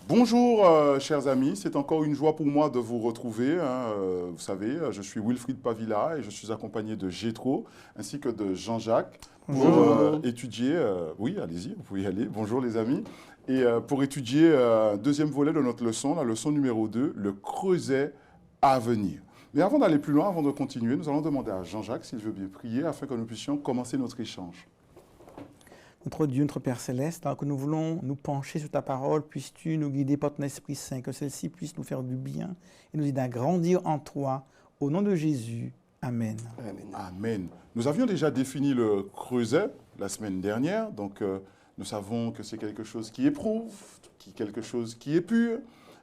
Bonjour, chers amis, c'est encore une joie pour moi de vous retrouver. Vous savez, je suis Wilfried Pavilla et je suis accompagné de Gétro ainsi que de Jean-Jacques pour étudier. Oui, allez-y, vous pouvez y aller. Bonjour les amis. Et pour étudier un deuxième volet de notre leçon, la leçon numéro 2, le creuset à venir. Mais avant d'aller plus loin, avant de continuer, nous allons demander à Jean-Jacques s'il veut bien prier afin que nous puissions commencer notre échange. Notre Dieu, notre Père Céleste, alors que nous voulons nous pencher sur ta parole, puisses-tu nous guider par ton Esprit Saint, que celle-ci puisse nous faire du bien et nous aider à grandir en toi. Au nom de Jésus, Amen. Amen. Amen. Nous avions déjà défini le creuset la semaine dernière, donc nous savons que c'est quelque chose qui éprouve, quelque chose qui est pur.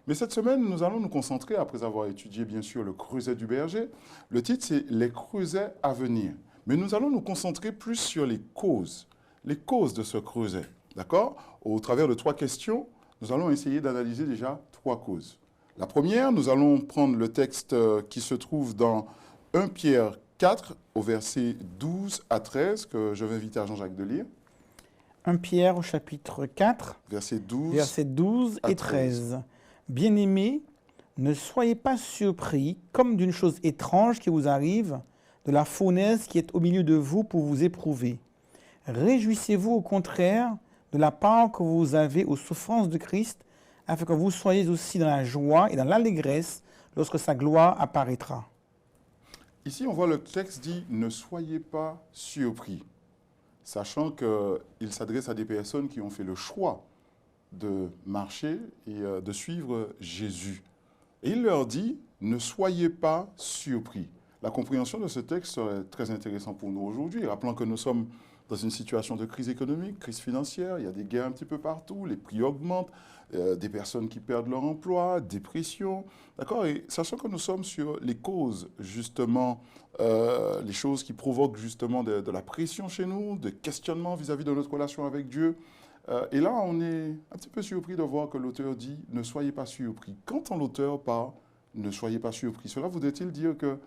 Mais cette semaine, nous allons nous concentrer, après avoir étudié bien sûr le creuset du berger. Le titre, c'est « Les creusets à venir ». Mais nous allons nous concentrer plus sur les causes de ce creuset. D'accord? Au travers de 3 questions, nous allons essayer d'analyser déjà 3 causes. La première, nous allons prendre le texte qui se trouve dans 1 Pierre 4, au verset 12 à 13, que je vais inviter à Jean-Jacques de lire. 1 Pierre au chapitre 4, verset 12 et 13. Bien-aimés, ne soyez pas surpris comme d'une chose étrange qui vous arrive, de la fournaise qui est au milieu de vous pour vous éprouver. Réjouissez-vous au contraire de la part que vous avez aux souffrances de Christ, afin que vous soyez aussi dans la joie et dans l'allégresse lorsque sa gloire apparaîtra. Ici, on voit le texte dit « Ne soyez pas surpris », sachant qu'il s'adresse à des personnes qui ont fait le choix de marcher et de suivre Jésus. Et il leur dit « Ne soyez pas surpris ». La compréhension de ce texte serait très intéressante pour nous aujourd'hui, rappelant que nous sommes dans une situation de crise économique, crise financière, il y a des guerres un petit peu partout, les prix augmentent, des personnes qui perdent leur emploi, dépression, d'accord? Et sachant que nous sommes sur les causes, justement, les choses qui provoquent justement de la pression chez nous, de questionnement vis-à-vis de notre relation avec Dieu. Et là, on est un petit peu surpris de voir que l'auteur dit « Ne soyez pas surpris ». Quand l'auteur parle « Ne soyez pas surpris », cela voudrait-il dire que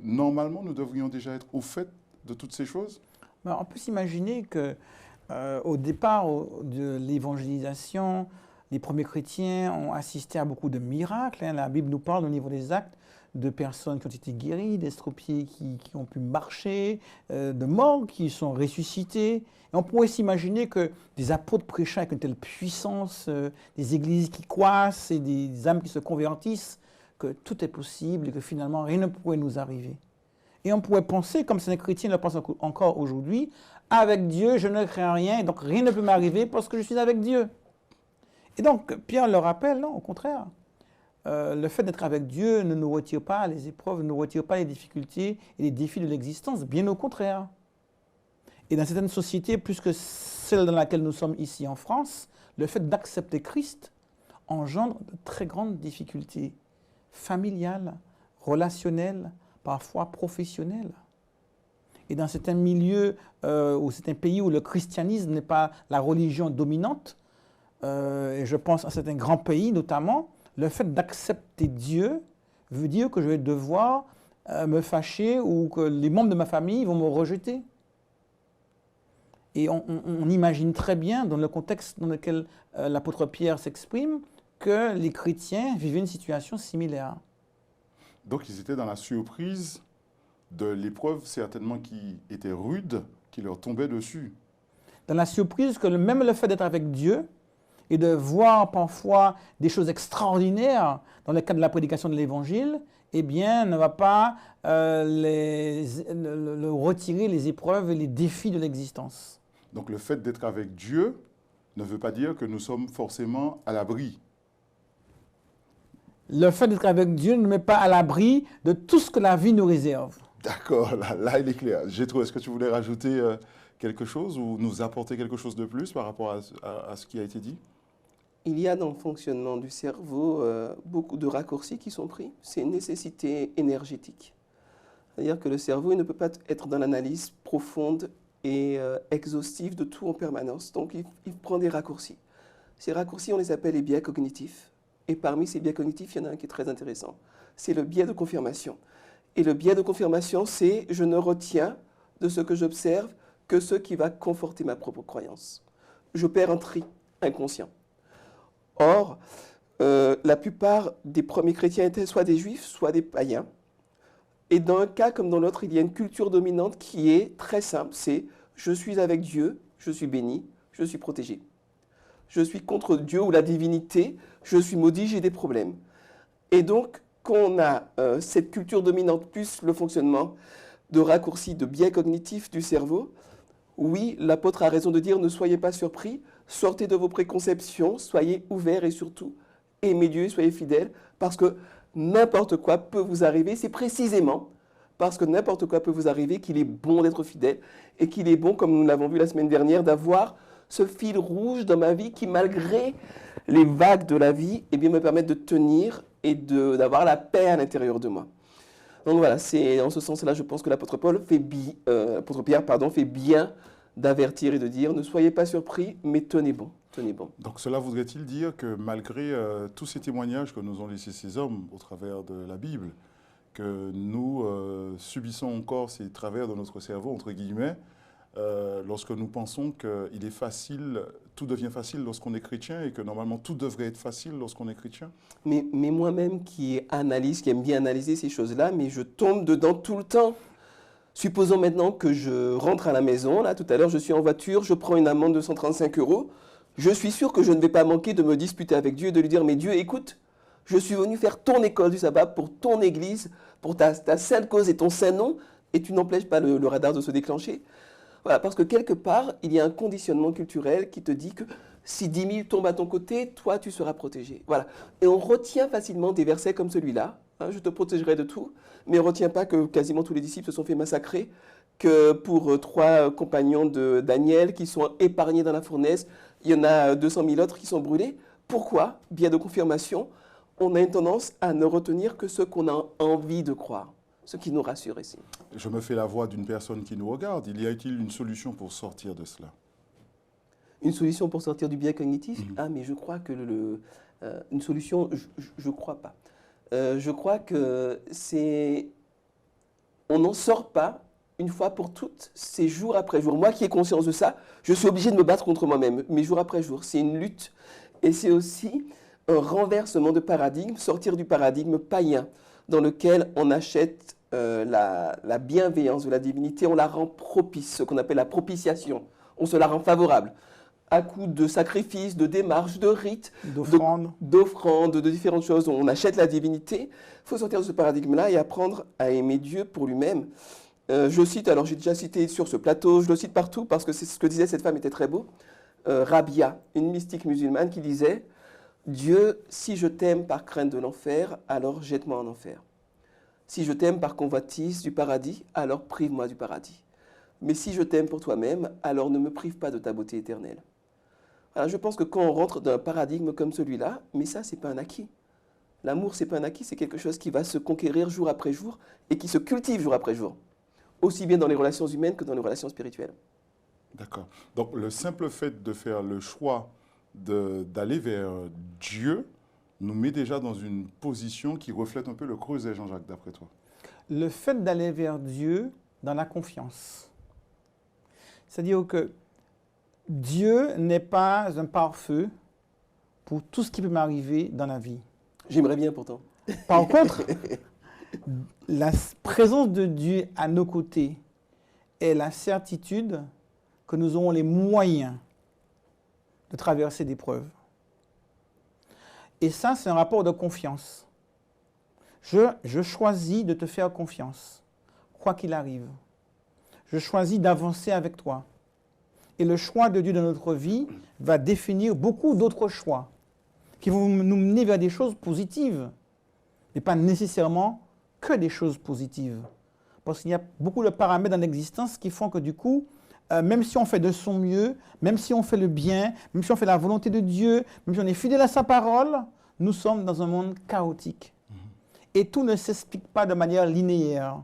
normalement, nous devrions déjà être au fait de toutes ces choses? On peut s'imaginer qu'au départ de l'évangélisation, les premiers chrétiens ont assisté à beaucoup de miracles. La Bible nous parle au niveau des actes de personnes qui ont été guéries, d'estropiés qui ont pu marcher, de morts qui sont ressuscités. Et on pourrait s'imaginer que des apôtres prêchant avec une telle puissance, des églises qui croissent et des âmes qui se convertissent, que tout est possible et que finalement rien ne pourrait nous arriver. Et on pourrait penser, comme certains chrétiens le pensent encore aujourd'hui, avec Dieu, je ne crains rien, et donc rien ne peut m'arriver parce que je suis avec Dieu. Et donc, Pierre le rappelle, non, au contraire. Le fait d'être avec Dieu ne nous retire pas les épreuves, ne nous retire pas les difficultés et les défis de l'existence, bien au contraire. Et dans certaines sociétés, plus que celle dans laquelle nous sommes ici en France, le fait d'accepter Christ engendre de très grandes difficultés familiales, relationnelles, parfois professionnels. Et dans certains milieux ou certains pays où le christianisme n'est pas la religion dominante, et je pense à certains grands pays notamment, le fait d'accepter Dieu veut dire que je vais devoir me fâcher ou que les membres de ma famille vont me rejeter. Et on imagine très bien, dans le contexte dans lequel l'apôtre Pierre s'exprime, que les chrétiens vivaient une situation similaire. Donc, ils étaient dans la surprise de l'épreuve, certainement qui était rude, qui leur tombait dessus. Dans la surprise que même le fait d'être avec Dieu et de voir parfois des choses extraordinaires dans le cadre de la prédication de l'Évangile, eh bien, ne va pas retirer les épreuves et les défis de l'existence. Donc, le fait d'être avec Dieu ne veut pas dire que nous sommes forcément à l'abri. Le fait d'être avec Dieu ne nous met pas à l'abri de tout ce que la vie nous réserve. D'accord, là il est clair. Gétro, est-ce que tu voulais rajouter quelque chose ou nous apporter quelque chose de plus par rapport à ce qui a été dit? Il y a dans le fonctionnement du cerveau beaucoup de raccourcis qui sont pris. C'est une nécessité énergétique. C'est-à-dire que le cerveau il ne peut pas être dans l'analyse profonde et exhaustive de tout en permanence. Donc il prend des raccourcis. Ces raccourcis, on les appelle les biais cognitifs. Et parmi ces biais cognitifs, il y en a un qui est très intéressant. C'est le biais de confirmation. Et le biais de confirmation, c'est je ne retiens de ce que j'observe que ce qui va conforter ma propre croyance. J'opère un tri inconscient. Or, la plupart des premiers chrétiens étaient soit des juifs, soit des païens. Et dans un cas comme dans l'autre, il y a une culture dominante qui est très simple, c'est « je suis avec Dieu, je suis béni, je suis protégé. Je suis contre Dieu ou la divinité, je suis maudit, j'ai des problèmes. » Et donc, quand on a cette culture dominante plus le fonctionnement de raccourcis, de biais cognitifs du cerveau, oui, l'apôtre a raison de dire « ne soyez pas surpris, sortez de vos préconceptions, soyez ouverts et surtout aimez Dieu, soyez fidèles, parce que n'importe quoi peut vous arriver. C'est précisément parce que n'importe quoi peut vous arriver qu'il est bon d'être fidèle et qu'il est bon, comme nous l'avons vu la semaine dernière, d'avoir ce fil rouge dans ma vie qui, malgré les vagues de la vie, eh bien, me permettent de tenir et d'avoir la paix à l'intérieur de moi. Donc voilà, c'est en ce sens-là, je pense que l'apôtre Pierre fait bien d'avertir et de dire « ne soyez pas surpris, mais tenez bon, tenez bon ». Donc cela voudrait-il dire que malgré tous ces témoignages que nous ont laissés ces hommes au travers de la Bible, que nous subissons encore ces travers de notre cerveau, entre guillemets, lorsque nous pensons qu'il est facile, tout devient facile lorsqu'on est chrétien et que normalement tout devrait être facile lorsqu'on est chrétien? Mais moi-même qui aime bien analyser ces choses-là, mais je tombe dedans tout le temps. Supposons maintenant que je rentre à la maison, là tout à l'heure je suis en voiture, je prends une amende de 135 €, je suis sûr que je ne vais pas manquer de me disputer avec Dieu et de lui dire « mais Dieu, écoute, je suis venu faire ton école du sabbat pour ton église, pour ta sainte cause et ton saint nom, et tu n'empêches pas le radar de se déclencher ». Voilà, parce que quelque part, il y a un conditionnement culturel qui te dit que si 10 000 tombent à ton côté, toi, tu seras protégé. Voilà. Et on retient facilement des versets comme celui-là, hein, je te protégerai de tout, mais on ne retient pas que quasiment tous les disciples se sont fait massacrer, que pour 3 compagnons de Daniel qui sont épargnés dans la fournaise, il y en a 200 000 autres qui sont brûlés. Pourquoi? Bien de confirmation, on a une tendance à ne retenir que ce qu'on a envie de croire. Ce qui nous rassure ici. Je me fais la voix d'une personne qui nous regarde. Il y a-t-il une solution pour sortir de cela? Une solution pour sortir du biais cognitif? Ah, mais je crois que une solution, je crois pas. Je crois que c'est... On n'en sort pas une fois pour toutes, c'est jour après jour. Moi qui ai conscience de ça, je suis obligé de me battre contre moi-même, mais jour après jour. C'est une lutte et c'est aussi un renversement de paradigme, sortir du paradigme païen dans lequel on achète la bienveillance de la divinité, on la rend propice, ce qu'on appelle la propitiation. On se la rend favorable, à coup de sacrifices, de démarches, de rites, d'offrandes, de différentes choses. On achète la divinité. Il faut sortir de ce paradigme-là et apprendre à aimer Dieu pour lui-même. Je cite, alors j'ai déjà cité sur ce plateau, je le cite partout parce que c'est ce que disait cette femme, était très beau. Rabia, une mystique musulmane qui disait « Dieu, si je t'aime par crainte de l'enfer, alors jette-moi en enfer. Si je t'aime par convoitise du paradis, alors prive-moi du paradis. Mais si je t'aime pour toi-même, alors ne me prive pas de ta beauté éternelle. » Alors je pense que quand on rentre dans un paradigme comme celui-là, mais ça, c'est pas un acquis. L'amour, c'est pas un acquis, c'est quelque chose qui va se conquérir jour après jour et qui se cultive jour après jour. Aussi bien dans les relations humaines que dans les relations spirituelles. D'accord. Donc le simple fait de faire le choix d'aller vers Dieu nous met déjà dans une position qui reflète un peu le creuset, Jean-Jacques, d'après toi. Le fait d'aller vers Dieu dans la confiance. C'est-à-dire que Dieu n'est pas un pare-feu pour tout ce qui peut m'arriver dans la vie. J'aimerais bien pourtant. Par contre, la présence de Dieu à nos côtés est la certitude que nous aurons les moyens de traverser des preuves. Et ça, c'est un rapport de confiance. Je choisis de te faire confiance, quoi qu'il arrive. Je choisis d'avancer avec toi. Et le choix de Dieu dans notre vie va définir beaucoup d'autres choix qui vont nous mener vers des choses positives, mais pas nécessairement que des choses positives. Parce qu'il y a beaucoup de paramètres dans l'existence qui font que du coup, même si on fait de son mieux, même si on fait le bien, même si on fait la volonté de Dieu, même si on est fidèle à sa parole, nous sommes dans un monde chaotique. Et tout ne s'explique pas de manière linéaire.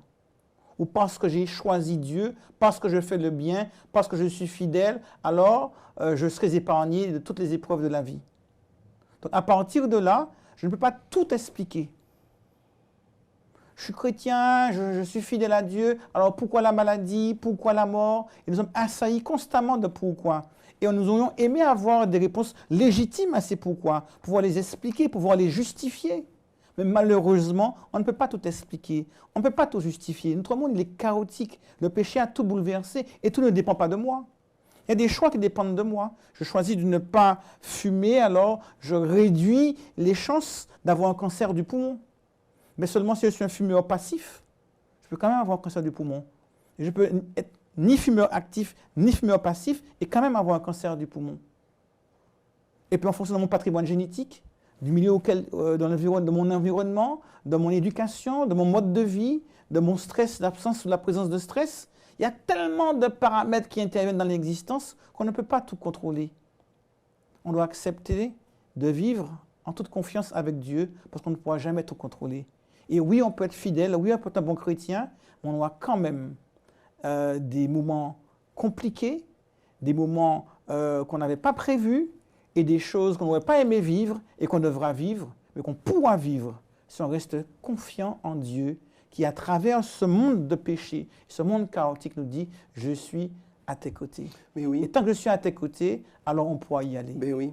Ou parce que j'ai choisi Dieu, parce que je fais le bien, parce que je suis fidèle, alors je serai épargné de toutes les épreuves de la vie. Donc à partir de là, je ne peux pas tout expliquer. Je suis chrétien, je suis fidèle à Dieu, alors pourquoi la maladie, pourquoi la mort? Et nous sommes assaillis constamment de pourquoi. Et nous aurions aimé avoir des réponses légitimes à ces pourquoi, pouvoir les expliquer, pouvoir les justifier. Mais malheureusement, on ne peut pas tout expliquer, on ne peut pas tout justifier. Notre monde, il est chaotique, le péché a tout bouleversé et tout ne dépend pas de moi. Il y a des choix qui dépendent de moi. Je choisis de ne pas fumer, alors je réduis les chances d'avoir un cancer du poumon. Mais seulement si je suis un fumeur passif, je peux quand même avoir un cancer du poumon. Et je peux être ni fumeur actif, ni fumeur passif, et quand même avoir un cancer du poumon. Et puis en fonction de mon patrimoine génétique, du milieu de mon environnement, de mon éducation, de mon mode de vie, de mon stress, l'absence ou la présence de stress, il y a tellement de paramètres qui interviennent dans l'existence qu'on ne peut pas tout contrôler. On doit accepter de vivre en toute confiance avec Dieu parce qu'on ne pourra jamais tout contrôler. Et oui, on peut être fidèle, oui, on peut être un bon chrétien, mais on aura quand même des moments compliqués, des moments qu'on n'avait pas prévus et des choses qu'on n'aurait pas aimé vivre et qu'on devra vivre, mais qu'on pourra vivre si on reste confiant en Dieu qui, à travers ce monde de péché, ce monde chaotique, nous dit « Je suis à tes côtés ». Mais oui. Et tant que je suis à tes côtés, alors on pourra y aller. Mais oui,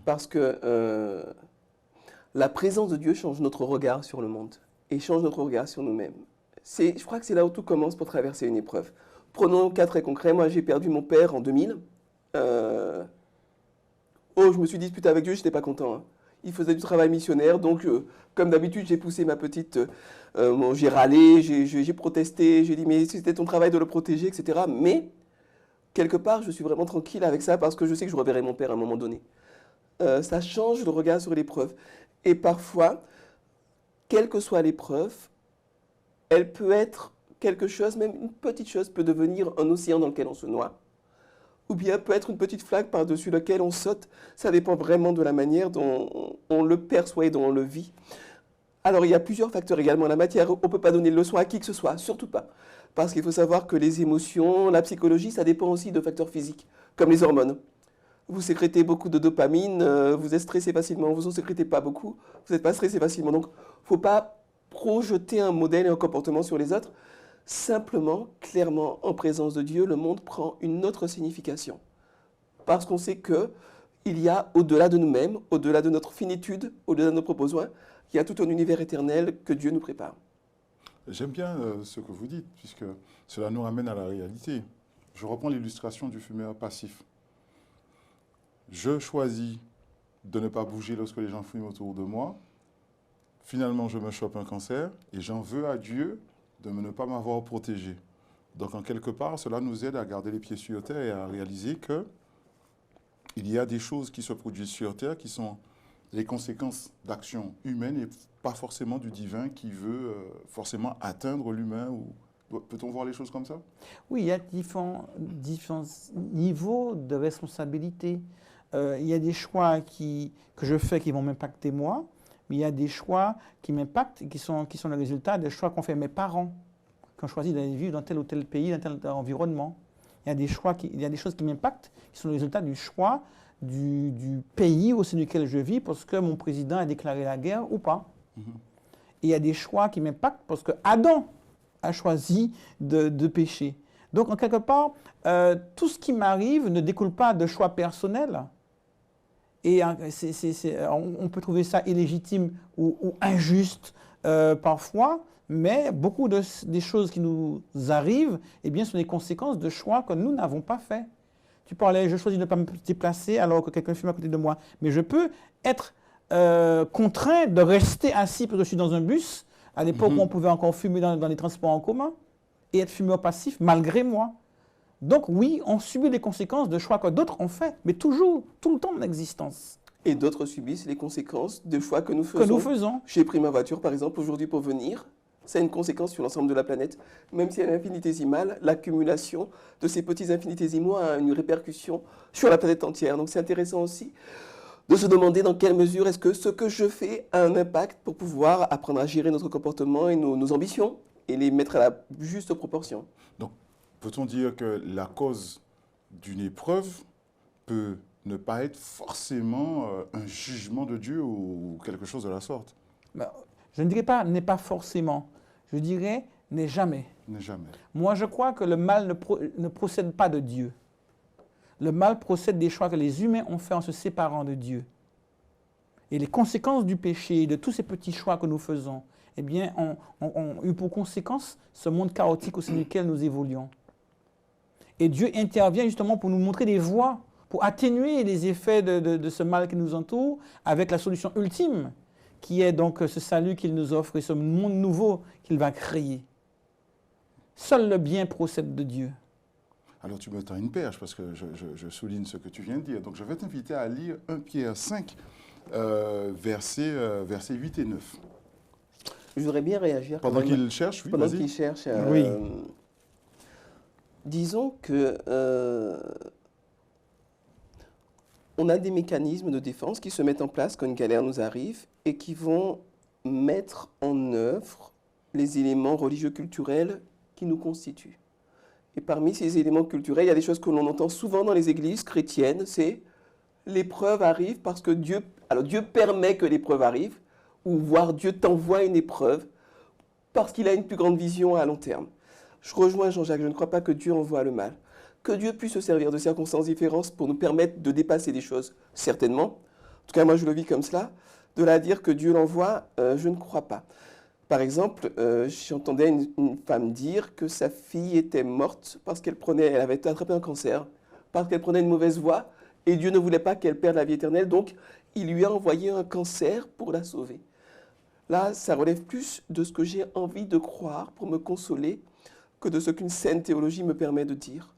parce que la présence de Dieu change notre regard sur le monde et change notre regard sur nous-mêmes. Je crois que c'est là où tout commence pour traverser une épreuve. Prenons un cas très concret. Moi, j'ai perdu mon père en 2000. Je me suis disputé avec Dieu, je n'étais pas content. Hein. Il faisait du travail missionnaire, donc comme d'habitude, j'ai poussé ma petite... j'ai râlé, j'ai protesté, j'ai dit mais c'était ton travail de le protéger, etc. Mais quelque part, je suis vraiment tranquille avec ça parce que je sais que je reverrai mon père à un moment donné. Ça change le regard sur l'épreuve. Et parfois, quelle que soit l'épreuve, elle peut être quelque chose, même une petite chose peut devenir un océan dans lequel on se noie. Ou bien peut être une petite flaque par-dessus laquelle on saute. Ça dépend vraiment de la manière dont on le perçoit et dont on le vit. Alors, il y a plusieurs facteurs également en la matière. On ne peut pas donner de leçon à qui que ce soit, surtout pas. Parce qu'il faut savoir que les émotions, la psychologie, ça dépend aussi de facteurs physiques, comme les hormones. Vous sécrétez beaucoup de dopamine, vous êtes stressé facilement, vous n'en sécrétez pas beaucoup, vous n'êtes pas stressé facilement. Donc, il ne faut pas projeter un modèle et un comportement sur les autres. Simplement, clairement, en présence de Dieu, le monde prend une autre signification. Parce qu'on sait qu'il y a au-delà de nous-mêmes, au-delà de notre finitude, au-delà de nos propres besoins, il y a tout un univers éternel que Dieu nous prépare. J'aime bien ce que vous dites, puisque cela nous ramène à la réalité. Je reprends l'illustration du fumeur passif. Je choisis de ne pas bouger lorsque les gens fument autour de moi. Finalement, je me chope un cancer et j'en veux à Dieu de ne pas m'avoir protégé. Donc, en quelque part, cela nous aide à garder les pieds sur terre et à réaliser qu'il y a des choses qui se produisent sur terre qui sont les conséquences d'actions humaines et pas forcément du divin qui veut forcément atteindre l'humain. Peut-on voir les choses comme ça? Oui, il y a différents niveaux de responsabilité. Il y a des choix que je fais qui vont m'impacter moi, mais il y a des choix qui m'impactent et qui sont le résultat des choix qu'ont fait mes parents, qui ont choisi d'aller vivre dans tel ou tel pays, dans tel ou tel environnement. Il y a des choses qui m'impactent, qui sont le résultat du choix du pays au sein duquel je vis, parce que mon président a déclaré la guerre ou pas. Et il y a des choix qui m'impactent parce que Adam a choisi de pécher. Donc, en quelque part, tout ce qui m'arrive ne découle pas de choix personnels. Et on peut trouver ça illégitime ou injuste parfois, mais beaucoup des choses qui nous arrivent eh bien, sont des conséquences de choix que nous n'avons pas faits. Tu parlais, je choisis de ne pas me déplacer alors que quelqu'un fume à côté de moi. Mais je peux être contraint de rester assis parce que je suis dans un bus, à l'époque où on pouvait encore fumer dans les transports en commun, et être fumeur passif malgré moi. Donc oui, on subit les conséquences de choix que d'autres ont fait, mais toujours, tout le temps de l'existence. Et d'autres subissent les conséquences de choix que nous faisons. J'ai pris ma voiture, par exemple, aujourd'hui pour venir. Ça a une conséquence sur l'ensemble de la planète. Même si elle est infinitésimale, l'accumulation de ces petits infinitésimaux a une répercussion sur la planète entière. Donc c'est intéressant aussi de se demander dans quelle mesure est-ce que ce que je fais a un impact pour pouvoir apprendre à gérer notre comportement et nos ambitions et les mettre à la juste proportion. Donc, peut-on dire que la cause d'une épreuve peut ne pas être forcément un jugement de Dieu ou quelque chose de la sorte? Je ne dirais pas « n'est pas forcément ». Je dirais « n'est jamais ». N'est jamais. Moi, je crois que le mal ne procède pas de Dieu. Le mal procède des choix que les humains ont faits en se séparant de Dieu. Et les conséquences du péché, de tous ces petits choix que nous faisons, eh bien, ont eu pour conséquence ce monde chaotique au sein duquel nous évoluons. Et Dieu intervient justement pour nous montrer des voies, pour atténuer les effets de ce mal qui nous entoure, avec la solution ultime, qui est donc ce salut qu'il nous offre et ce monde nouveau qu'il va créer. Seul le bien procède de Dieu. Alors tu me tends une perche parce que je souligne ce que tu viens de dire. Donc je vais t'inviter à lire 1 Pierre 5, versets 8 et 9. Je voudrais bien réagir. Pendant qu'il cherche, oui, Pendant vas-y. qu'il cherche. Oui. Disons que on a des mécanismes de défense qui se mettent en place quand une galère nous arrive et qui vont mettre en œuvre les éléments religieux culturels qui nous constituent. Et parmi ces éléments culturels, il y a des choses que l'on entend souvent dans les églises chrétiennes, c'est l'épreuve arrive parce que Dieu permet que l'épreuve arrive, ou voire Dieu t'envoie une épreuve parce qu'il a une plus grande vision à long terme. Je rejoins Jean-Jacques, je ne crois pas que Dieu envoie le mal. Que Dieu puisse se servir de circonstances différentes pour nous permettre de dépasser des choses, certainement. En tout cas, moi je le vis comme cela. De là à dire que Dieu l'envoie, je ne crois pas. Par exemple, j'entendais une femme dire que sa fille était morte parce elle avait attrapé un cancer, parce qu'elle prenait une mauvaise voie, et Dieu ne voulait pas qu'elle perde la vie éternelle, donc il lui a envoyé un cancer pour la sauver. Là, ça relève plus de ce que j'ai envie de croire pour me consoler que de ce qu'une saine théologie me permet de dire.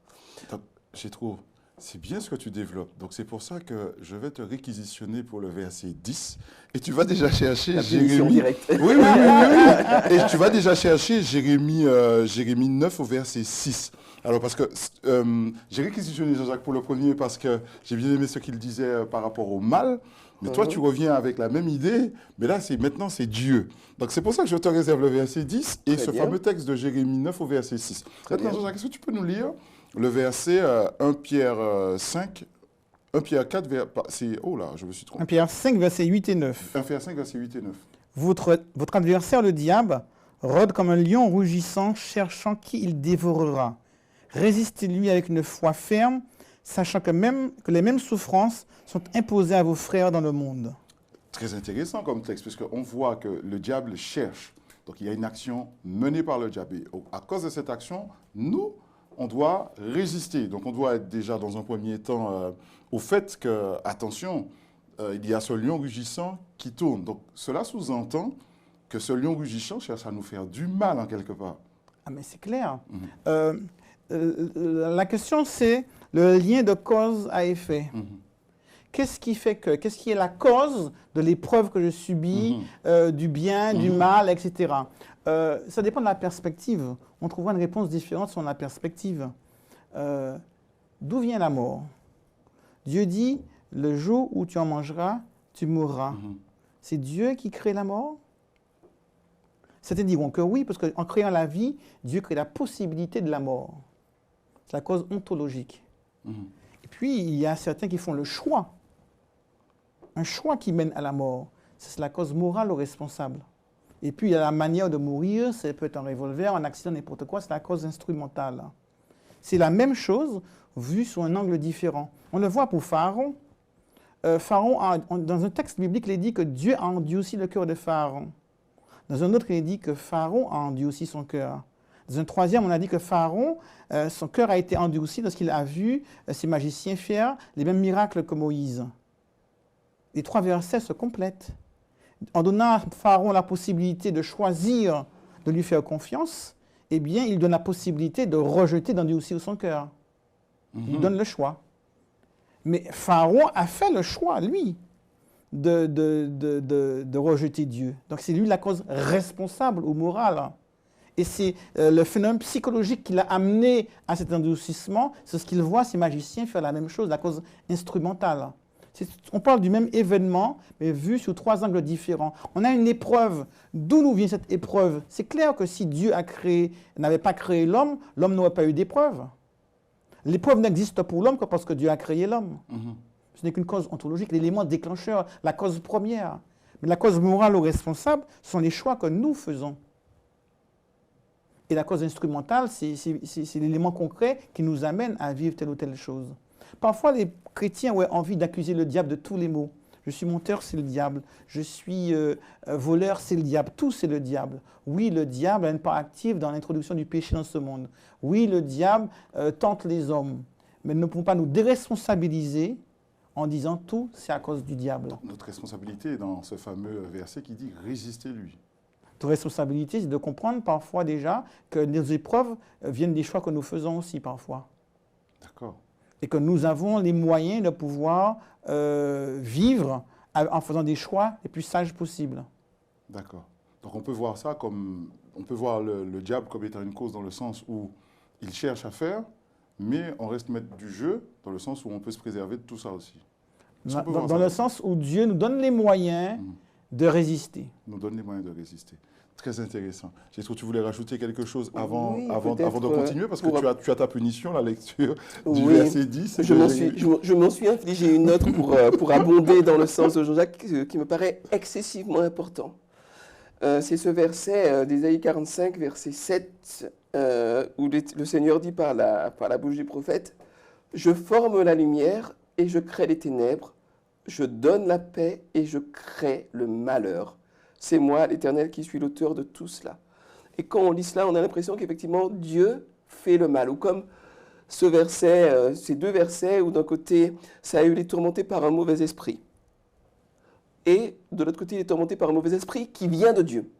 J'ai trouvé. C'est bien ce que tu développes. Donc c'est pour ça que je vais te réquisitionner pour le verset 10. Et tu vas déjà chercher La punition Jérémie. directe. Oui. Et tu vas déjà chercher Jérémie 9 au verset 6. Alors parce que j'ai réquisitionné Jean-Jacques pour le premier parce que j'ai bien aimé ce qu'il disait par rapport au mal. Mais toi, tu reviens avec la même idée, mais là, maintenant, c'est Dieu. Donc, c'est pour ça que je te réserve le verset 10 et ce fameux texte de Jérémie 9 au verset 6. Maintenant, Jean-Jacques, est-ce que tu peux nous lire le verset 1 Pierre 5, 1 Pierre 4, oh là, je me suis trompé. 1 Pierre 5, versets 8 et 9. 1 Pierre 5, verset 8 et 9. Votre adversaire, le diable, rôde comme un lion rugissant, cherchant qui il dévorera. Résistez-lui avec une foi ferme, sachant que les mêmes souffrances sont imposées à vos frères dans le monde. Très intéressant comme texte, puisqu'on voit que le diable cherche. Donc il y a une action menée par le diable. Et à cause de cette action, nous, on doit résister. Donc on doit être déjà dans un premier temps au fait que, attention, il y a ce lion rugissant qui tourne. Donc cela sous-entend que ce lion rugissant cherche à nous faire du mal en quelque part. Ah mais c'est clair. La question c'est le lien de cause à effet. Qu'est-ce qui est la cause de l'épreuve que je subis, du bien, du mal, etc. Ça dépend de la perspective. On trouvera une réponse différente sur la perspective. D'où vient la mort? Dieu dit, le jour où tu en mangeras, tu mourras. C'est Dieu qui crée la mort? Certains diront que oui, parce qu'en créant la vie, Dieu crée la possibilité de la mort. C'est la cause ontologique. Et puis, il y a certains qui font le choix. Un choix qui mène à la mort. C'est la cause morale ou responsable. Et puis, il y a la manière de mourir. Ça peut être un revolver, un accident, n'importe quoi. C'est la cause instrumentale. C'est la même chose, vue sous un angle différent. On le voit pour Pharaon. Pharaon, dans un texte biblique, il est dit que Dieu a endurci le cœur de Pharaon. Dans un autre, il est dit que Pharaon a endurci son cœur. Dans un troisième, on a dit que Pharaon, son cœur a été endurci lorsqu'il a vu ses magiciens faire les mêmes miracles que Moïse. Les trois versets se complètent. En donnant à Pharaon la possibilité de choisir de lui faire confiance, eh bien, il donne la possibilité de rejeter, d'endurcir son cœur. Il donne le choix. Mais Pharaon a fait le choix, lui, de rejeter Dieu. Donc, c'est lui la cause responsable ou morale. Et c'est le phénomène psychologique qui l'a amené à cet endurcissement. C'est ce qu'il voit ses magiciens faire la même chose, la cause instrumentale. On parle du même événement, mais vu sous trois angles différents. On a une épreuve. D'où nous vient cette épreuve? C'est clair que si Dieu n'avait pas créé l'homme, l'homme n'aurait pas eu d'épreuve. L'épreuve n'existe pour l'homme que parce que Dieu a créé l'homme. Ce n'est qu'une cause ontologique, l'élément déclencheur, la cause première. Mais la cause morale ou responsable sont les choix que nous faisons. Et la cause instrumentale, c'est l'élément concret qui nous amène à vivre telle ou telle chose. Parfois, les chrétiens ont envie d'accuser le diable de tous les maux. Je suis menteur, c'est le diable. Je suis voleur, c'est le diable. Tout, c'est le diable. Oui, le diable a une part active dans l'introduction du péché dans ce monde. Oui, le diable tente les hommes. Mais nous ne pouvons pas nous déresponsabiliser en disant tout, c'est à cause du diable. Notre responsabilité est dans ce fameux verset qui dit « résistez-lui ». Notre responsabilité, c'est de comprendre parfois déjà que nos épreuves viennent des choix que nous faisons aussi parfois. D'accord. Et que nous avons les moyens de pouvoir vivre en faisant des choix les plus sages possibles. D'accord. Donc on peut voir ça comme, on peut voir le diable comme étant une cause dans le sens où il cherche à faire, mais on reste maître du jeu dans le sens où on peut se préserver de tout ça aussi. Dans le sens où Dieu nous donne les moyens de résister. Nous donne les moyens de résister. Très intéressant. J'ai trouvé que tu voulais rajouter quelque chose avant, Oui, avant de continuer, parce que tu as ta punition, la lecture du Oui, verset 10. je m'en suis infligé une autre pour abonder dans le sens de Jean-Jacques qui me paraît excessivement important. C'est ce verset d'Ésaïe 45, verset 7, où le Seigneur dit par la bouche du prophète « Je forme la lumière et je crée les ténèbres, je donne la paix et je crée le malheur. C'est moi, l'Éternel, qui suis l'auteur de tout cela. » Et quand on lit cela, on a l'impression qu'effectivement, Dieu fait le mal. Ou comme ce verset, ces deux versets où d'un côté, Saül est tourmenté par un mauvais esprit. Et de l'autre côté, il est tourmenté par un mauvais esprit qui vient de Dieu.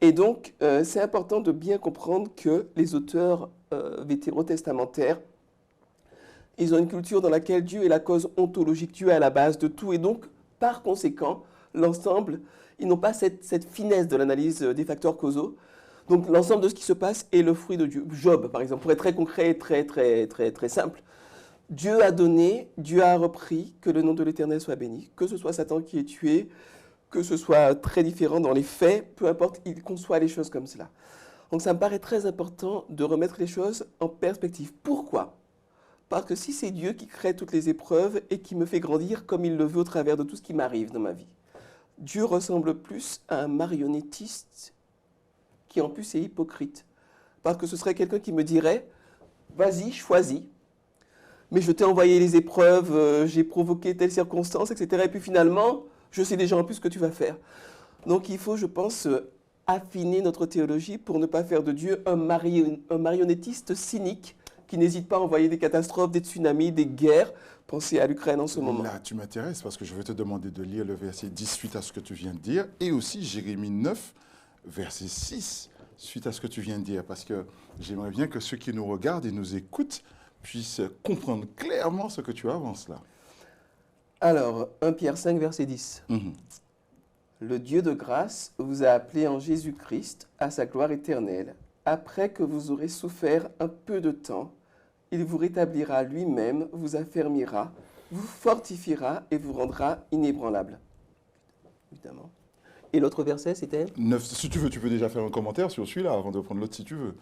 Et donc, c'est important de bien comprendre que les auteurs vétérotestamentaires, ils ont une culture dans laquelle Dieu est la cause ontologique, Dieu est à la base de tout. Et donc, par conséquent, l'ensemble, ils n'ont pas cette finesse de l'analyse des facteurs causaux. Donc, l'ensemble de ce qui se passe est le fruit de Dieu. Job, par exemple, pour être très concret et très simple. Dieu a donné, Dieu a repris, que le nom de l'Éternel soit béni. Que ce soit Satan qui est tué, que ce soit très différent dans les faits, peu importe, il conçoit les choses comme cela. Donc, ça me paraît très important de remettre les choses en perspective. Pourquoi ? Parce que si c'est Dieu qui crée toutes les épreuves et qui me fait grandir comme il le veut au travers de tout ce qui m'arrive dans ma vie, Dieu ressemble plus à un marionnettiste qui en plus est hypocrite. Parce que ce serait quelqu'un qui me dirait « Vas-y, choisis, mais je t'ai envoyé les épreuves, j'ai provoqué telle circonstance, etc. Et puis finalement, je sais déjà en plus ce que tu vas faire. » Donc il faut, je pense, affiner notre théologie pour ne pas faire de Dieu un marionnettiste cynique qui n'hésite pas à envoyer des catastrophes, des tsunamis, des guerres. Pensez à l'Ukraine en ce moment. Là, tu m'intéresses parce que je vais te demander de lire le verset 10 suite à ce que tu viens de dire et aussi Jérémie 9, verset 6 suite à ce que tu viens de dire. Parce que j'aimerais bien que ceux qui nous regardent et nous écoutent puissent comprendre clairement ce que tu avances là. Alors, 1 Pierre 5, verset 10. Le Dieu de grâce vous a appelé en Jésus-Christ à sa gloire éternelle. Après que vous aurez souffert un peu de temps, il vous rétablira lui-même, vous affermira, vous fortifiera et vous rendra inébranlable. Évidemment. Et l'autre verset, c'était 9. Si tu veux, tu peux déjà faire un commentaire sur celui-là avant de prendre l'autre si tu veux.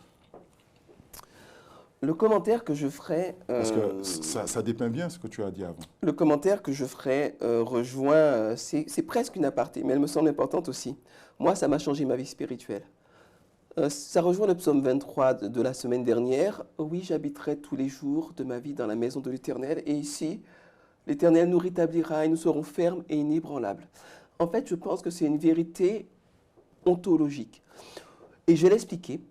Le commentaire que je ferai... Parce que ça dépeint bien ce que tu as dit avant. Le commentaire que je ferai rejoint... c'est presque une aparté, mais elle me semble importante aussi. Moi, ça m'a changé ma vie spirituelle. Ça rejoint le psaume 23 de la semaine dernière. « Oui, j'habiterai tous les jours de ma vie dans la maison de l'Éternel. » Et ici, l'Éternel nous rétablira et nous serons fermes et inébranlables. En fait, je pense que c'est une vérité ontologique. Et je vais l'expliquer.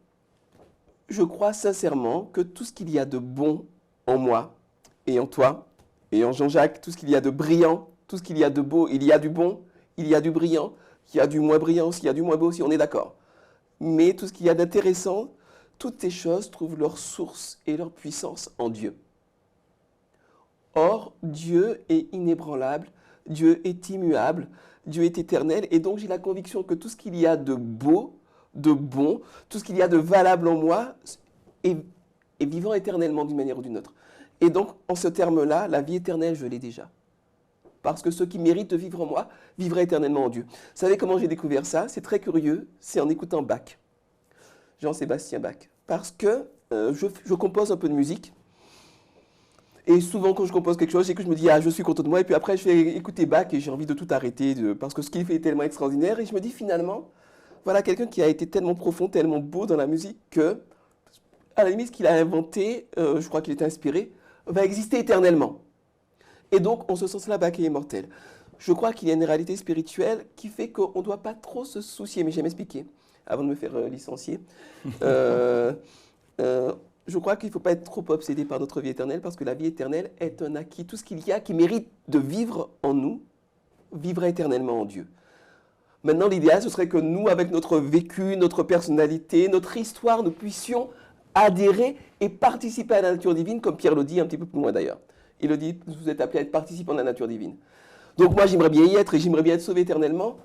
Je crois sincèrement que tout ce qu'il y a de bon en moi et en toi et en Jean-Jacques, tout ce qu'il y a de brillant, tout ce qu'il y a de beau, il y a du bon, il y a du brillant, il y a du moins brillant aussi, il y a du moins beau aussi, on est d'accord. Mais tout ce qu'il y a d'intéressant, toutes ces choses trouvent leur source et leur puissance en Dieu. Or, Dieu est inébranlable, Dieu est immuable, Dieu est éternel, et donc j'ai la conviction que tout ce qu'il y a de beau, de bon, tout ce qu'il y a de valable en moi est vivant éternellement d'une manière ou d'une autre. Et donc, en ce terme-là, la vie éternelle, je l'ai déjà. Parce que ceux qui méritent de vivre en moi vivraient éternellement en Dieu. Vous savez comment j'ai découvert ça? C'est très curieux, c'est en écoutant Bach, Jean-Sébastien Bach. Parce que je compose un peu de musique. Et souvent, quand je compose quelque chose, c'est que je me dis, ah, je suis content de moi. Et puis après, je vais écouter Bach et j'ai envie de tout arrêter parce que ce qu'il fait est tellement extraordinaire. Et je me dis, finalement, voilà quelqu'un qui a été tellement profond, tellement beau dans la musique que, à la limite, ce qu'il a inventé, je crois qu'il est inspiré, va exister éternellement. Et donc, en ce sens-là, Bach est immortel. Je crois qu'il y a une réalité spirituelle qui fait qu'on ne doit pas trop se soucier, mais j'aime expliquer, avant de me faire licencier. Je crois qu'il ne faut pas être trop obsédé par notre vie éternelle, parce que la vie éternelle est un acquis. Tout ce qu'il y a qui mérite de vivre en nous, vivra éternellement en Dieu. Maintenant, l'idéal, ce serait que nous, avec notre vécu, notre personnalité, notre histoire, nous puissions adhérer et participer à la nature divine, comme Pierre le dit un petit peu plus loin d'ailleurs. Il le dit, vous êtes appelés à être participants de la nature divine. Donc moi, j'aimerais bien y être et j'aimerais bien être sauvé éternellement,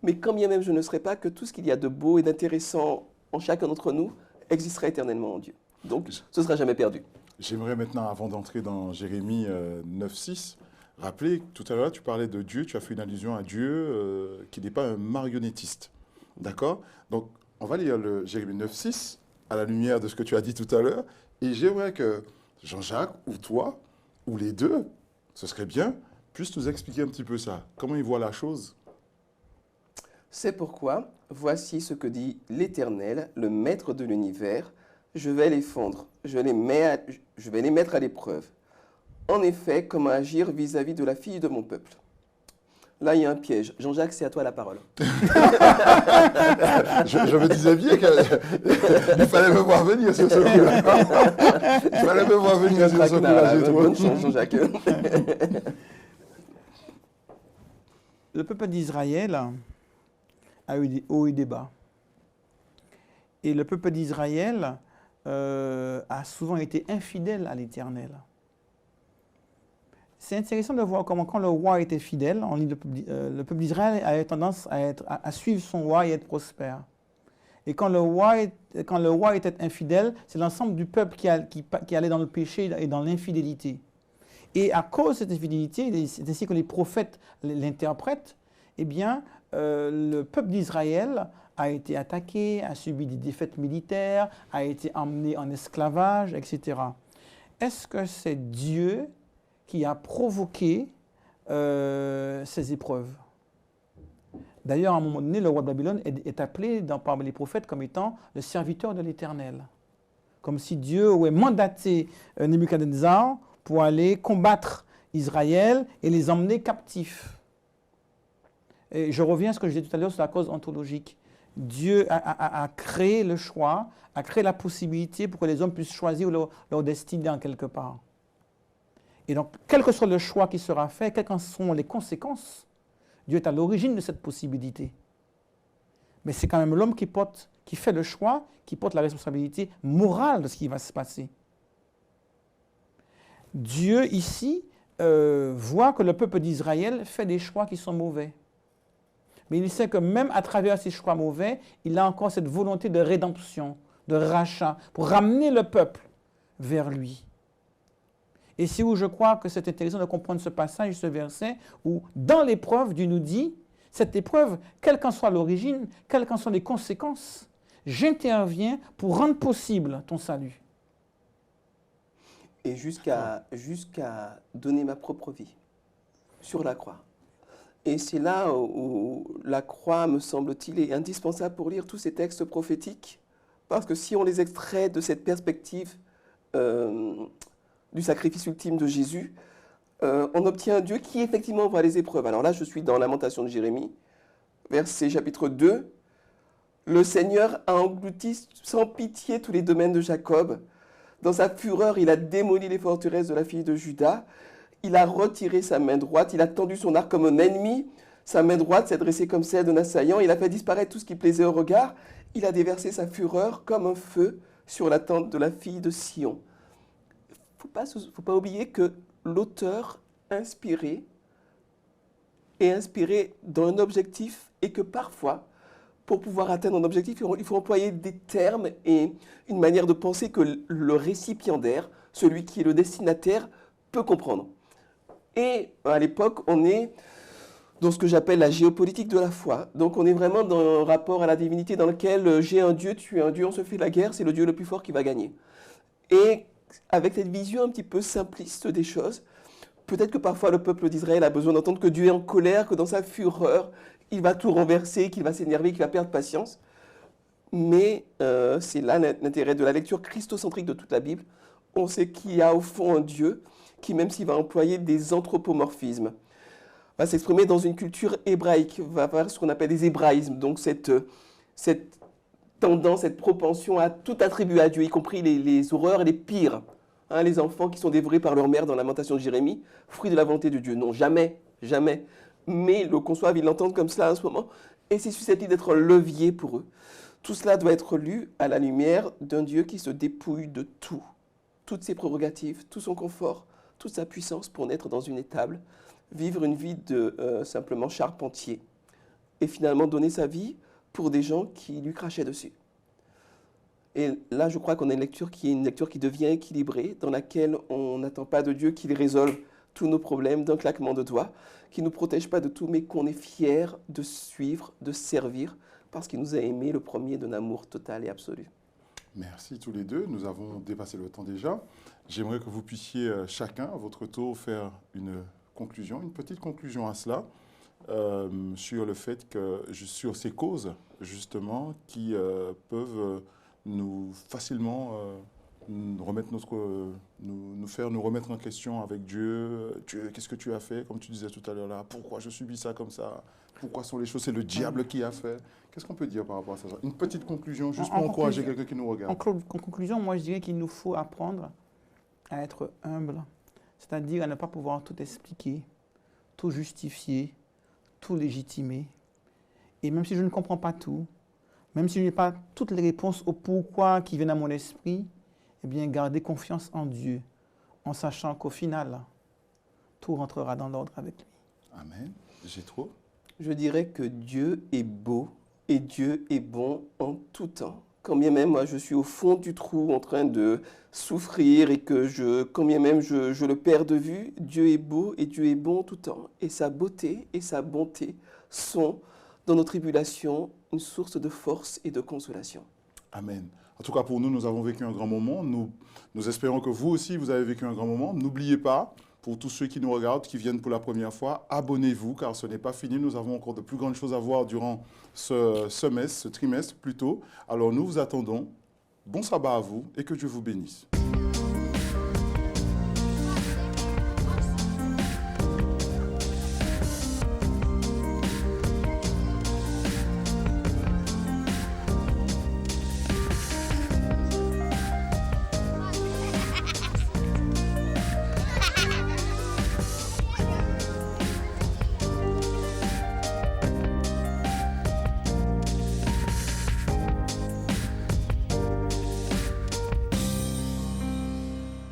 mais quand bien même je ne serais pas, que tout ce qu'il y a de beau et d'intéressant en chacun d'entre nous existera éternellement en Dieu. Donc, ce ne sera jamais perdu. J'aimerais maintenant, avant d'entrer dans Jérémie 9,6, rappeler que tout à l'heure, tu parlais de Dieu, tu as fait une allusion à Dieu qui n'est pas un marionnettiste. D'accord? Donc, on va lire le Jérémie 9,6 à la lumière de ce que tu as dit tout à l'heure. Et j'aimerais que Jean-Jacques, ou toi, ou les deux, ce serait bien, puissent nous expliquer un petit peu ça. Comment ils voient la chose? C'est pourquoi, voici ce que dit l'Éternel, le Maître de l'univers. Je vais les fondre, je vais les mettre à l'épreuve. En effet, comment agir vis-à-vis de la fille de mon peuple? Là, il y a un piège. Jean-Jacques, c'est à toi la parole. je me disais bien qu'il fallait me voir venir sur ce coup-là. Il fallait me voir venir sur ce coup-là. Bonne chance, Jean-Jacques. Le peuple d'Israël a eu des hauts et des bas. Et le peuple d'Israël a souvent été infidèle à l'Éternel. C'est intéressant de voir comment, quand le roi était fidèle, le peuple d'Israël avait tendance à suivre son roi et être prospère. Et quand le roi était infidèle, c'est l'ensemble du peuple qui allait dans le péché et dans l'infidélité. Et à cause de cette infidélité, c'est ainsi que les prophètes l'interprètent, eh bien, le peuple d'Israël a été attaqué, a subi des défaites militaires, a été emmené en esclavage, etc. Est-ce que c'est Dieu qui a provoqué ces épreuves? D'ailleurs, à un moment donné, le roi de Babylone est appelé par les prophètes comme étant le serviteur de l'Éternel. Comme si Dieu aurait mandaté Nebuchadnezzar pour aller combattre Israël et les emmener captifs. Et je reviens à ce que je disais tout à l'heure sur la cause ontologique. Dieu a créé le choix, a créé la possibilité pour que les hommes puissent choisir leur destinée en quelque part. Et donc, quel que soit le choix qui sera fait, quelles qu'en sont les conséquences, Dieu est à l'origine de cette possibilité. Mais c'est quand même l'homme qui fait le choix, qui porte la responsabilité morale de ce qui va se passer. Dieu, ici, voit que le peuple d'Israël fait des choix qui sont mauvais. Mais il sait que même à travers ces choix mauvais, il a encore cette volonté de rédemption, de rachat, pour ramener le peuple vers lui. Et c'est où je crois que c'est intéressant de comprendre ce passage, ce verset, où dans l'épreuve, Dieu nous dit, cette épreuve, quelle qu'en soit l'origine, quelles qu'en soient les conséquences, j'interviens pour rendre possible ton salut. Et jusqu'à donner ma propre vie sur la croix. Et c'est là où la croix, me semble-t-il, est indispensable pour lire tous ces textes prophétiques. Parce que si on les extrait de cette perspective du sacrifice ultime de Jésus, on obtient un Dieu qui effectivement voit les épreuves. Alors là, je suis dans Lamentation de Jérémie, verset chapitre 2. Le Seigneur a englouti sans pitié tous les domaines de Jacob. Dans sa fureur, il a démoli les forteresses de la fille de Juda. Il a retiré sa main droite, il a tendu son arc comme un ennemi. Sa main droite s'est dressée comme celle d'un assaillant. Il a fait disparaître tout ce qui plaisait au regard. Il a déversé sa fureur comme un feu sur la tente de la fille de Sion. Il ne faut pas oublier que l'auteur inspiré est inspiré dans un objectif et que parfois, pour pouvoir atteindre un objectif, il faut employer des termes et une manière de penser que le récipiendaire, celui qui est le destinataire, peut comprendre. Et à l'époque, on est dans ce que j'appelle la géopolitique de la foi. Donc on est vraiment dans un rapport à la divinité dans lequel j'ai un Dieu, tu es un Dieu, on se fait la guerre, c'est le Dieu le plus fort qui va gagner. Et avec cette vision un petit peu simpliste des choses, peut-être que parfois le peuple d'Israël a besoin d'entendre que Dieu est en colère, que dans sa fureur, il va tout renverser, qu'il va s'énerver, qu'il va perdre patience. Mais c'est là l'intérêt de la lecture christocentrique de toute la Bible. on sait qu'il y a au fond un Dieu qui, même s'il va employer des anthropomorphismes, va s'exprimer dans une culture hébraïque, va avoir ce qu'on appelle des hébraïsmes, donc cette tendance, cette propension à tout attribuer à Dieu, y compris les horreurs et les pires. Hein, les enfants qui sont dévorés par leur mère dans Lamentation de Jérémie, fruit de la volonté de Dieu. Non, jamais, jamais. Mais le conçoivent, ils l'entendent comme cela en ce moment, et c'est susceptible d'être un levier pour eux. Tout cela doit être lu à la lumière d'un Dieu qui se dépouille de tout, toutes ses prérogatives, tout son confort, toute sa puissance pour naître dans une étable, vivre une vie de simplement charpentier, et finalement donner sa vie pour des gens qui lui crachaient dessus. Et là, je crois qu'on a une lecture qui devient équilibrée, dans laquelle on n'attend pas de Dieu qu'il résolve tous nos problèmes d'un claquement de doigts, qui ne nous protège pas de tout, mais qu'on est fier de suivre, de servir, parce qu'il nous a aimés le premier d'un amour total et absolu. Merci tous les deux. Nous avons dépassé le temps déjà. J'aimerais que vous puissiez chacun, à votre tour, faire une conclusion, une petite conclusion à cela, sur le fait que, sur ces causes, justement, qui peuvent nous facilement nous faire nous remettre en question avec Dieu. Dieu, qu'est-ce que tu as fait? Comme tu disais tout à l'heure là, pourquoi je subis ça comme ça? Pourquoi sont les choses? C'est le diable qui a fait. Qu'est-ce qu'on peut dire par rapport à ça? Une petite conclusion, juste pour encourager quelqu'un qui nous regarde. En conclusion, moi je dirais qu'il nous faut apprendre à être humble, c'est-à-dire à ne pas pouvoir tout expliquer, tout justifier, tout légitimer. Et même si je ne comprends pas tout, même si je n'ai pas toutes les réponses au pourquoi qui viennent à mon esprit, eh bien, garder confiance en Dieu, en sachant qu'au final, tout rentrera dans l'ordre avec lui. Amen. Jétro? Je dirais que Dieu est beau et Dieu est bon en tout temps. Quand bien même moi je suis au fond du trou en train de souffrir et que quand bien même je le perds de vue, Dieu est beau et Dieu est bon en tout temps. Et sa beauté et sa bonté sont, dans nos tribulations, une source de force et de consolation. Amen. En tout cas, pour nous, nous avons vécu un grand moment. Nous espérons que vous aussi, vous avez vécu un grand moment. N'oubliez pas, pour tous ceux qui nous regardent, qui viennent pour la première fois, abonnez-vous, car ce n'est pas fini. Nous avons encore de plus grandes choses à voir durant ce semestre, ce trimestre plutôt. Alors nous vous attendons. Bon sabbat à vous et que Dieu vous bénisse.